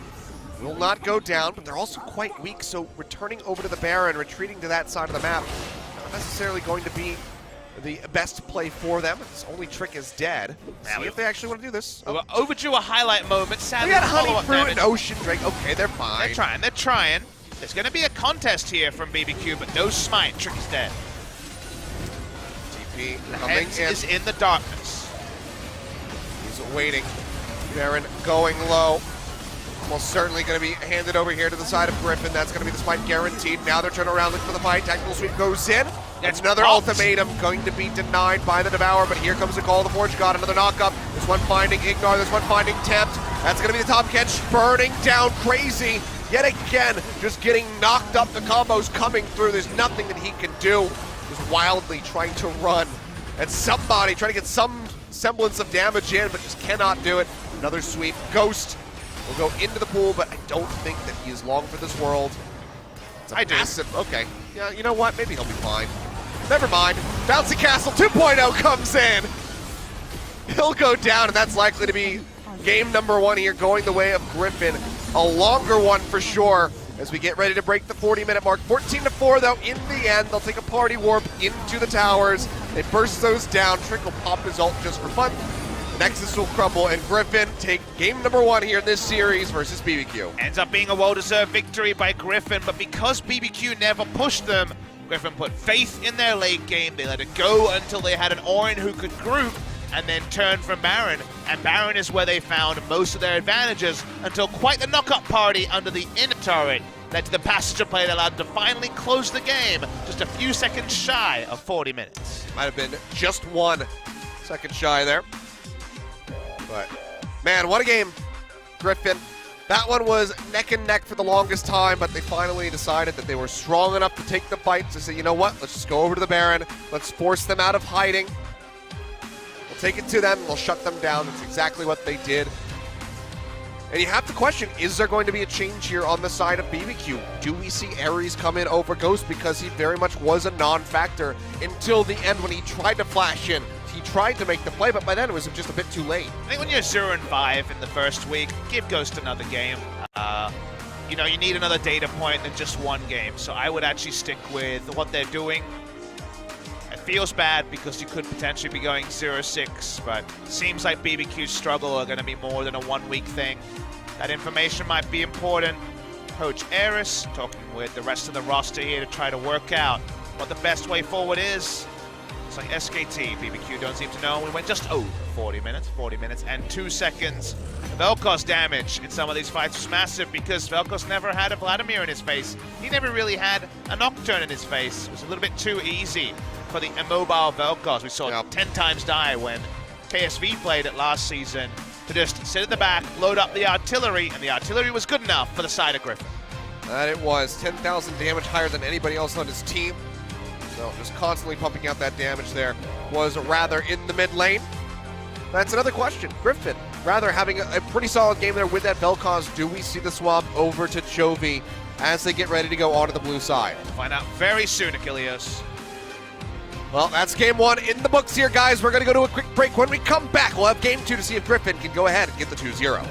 S1: will not go down. But they're also quite weak, so returning over to the Baron, retreating to that side of the map, not necessarily going to be the best play for them. This only Trick is dead. See if they actually want to do this.
S2: We were overdue a highlight moment. Sadly,
S1: they got Honey through an Ocean Drake. Okay, they're fine.
S2: They're trying. There's going to be a contest here from BBQ, but no smite. Trick is dead.
S1: TP
S2: coming in. Is in the darkness.
S1: He's waiting. Baron going low. Almost certainly going to be handed over here to the side of Griffin. That's going to be the spike guaranteed. Now they're turning around looking for the fight. Tactical sweep goes in. That's another ultimatum going to be denied by the Devourer, but here comes the call of the Forge God. Another knockup. This one finding Ignar. This one finding Tempt. That's going to be the top catch. Burning down Crazy. Yet again, just getting knocked up. The combos coming through. There's nothing that he can do. Just wildly trying to run. And somebody trying to get some semblance of damage in, but just cannot do it. Another sweep. Ghost will go into the pool, but I don't think that he is long for this world. It's a massive. Okay. Yeah, you know what? Maybe he'll be fine. Never mind. Bouncy Castle 2.0 comes in. He'll go down, and that's likely to be game number 1 here, going the way of Griffin. A longer one for sure as we get ready to break the 40-minute mark. 14-4, though, in the end. They'll take a party warp into the towers. They burst those down. Trick will pop his ult just for fun. Nexus will crumble, and Griffin take game number 1 here in this series versus BBQ.
S2: Ends up being a well-deserved victory by Griffin, but because BBQ never pushed them, Griffin put faith in their late game. They let it go until they had an Orin who could group, and then turn from Baron. And Baron is where they found most of their advantages until quite the knock-up party under the inner turret led to the passenger play that allowed them to finally close the game just a few seconds shy of 40 minutes.
S1: Might have been just 1 second shy there. But, man, what a game. Griffin That one was neck and neck for the longest time, but they finally decided that they were strong enough to take the fight to say, you know what, let's just go over to the Baron, let's force them out of hiding. We'll take it to them, we'll shut them down. That's exactly what they did. And you have to question, is there going to be a change here on the side of BBQ? Do we see Ares come in over Ghost? Because he very much was a non-factor until the end when he tried to flash in. He tried to make the play, but by then it was just a bit too late.
S2: I think when you're 0-5 in the first week, give Ghost another game. You know, you need another data point than just one game. So I would actually stick with what they're doing. It feels bad because you could potentially be going 0-6, but it seems like BBQ's struggle are going to be more than a one-week thing. That information might be important. Coach Ares talking with the rest of the roster here to try to work out what the best way forward is. It's like SKT, BBQ don't seem to know. We went just over 40 minutes and 2 seconds. Vel'Koz's damage in some of these fights was massive because Vel'Koz never had a Vladimir in his face. He never really had a Nocturne in his face. It was a little bit too easy for the immobile Vel'Koz. We saw 10 times die when KSV played it last season to just sit at the back, load up the artillery, and the artillery was good enough for the side of Griffin.
S1: That it was. 10,000 damage, higher than anybody else on his team. So just constantly pumping out that damage there. Was rather in the mid lane. That's another question. Griffin, rather having a pretty solid game there with that Vel'Koz. Do we see the swap over to Chovy as they get ready to go onto the blue side?
S2: Find out very soon, Achilles.
S1: Well, that's game 1 in the books here, guys. We're going to go to a quick break. When we come back, we'll have game 2 to see if Griffin can go ahead and get the 2-0.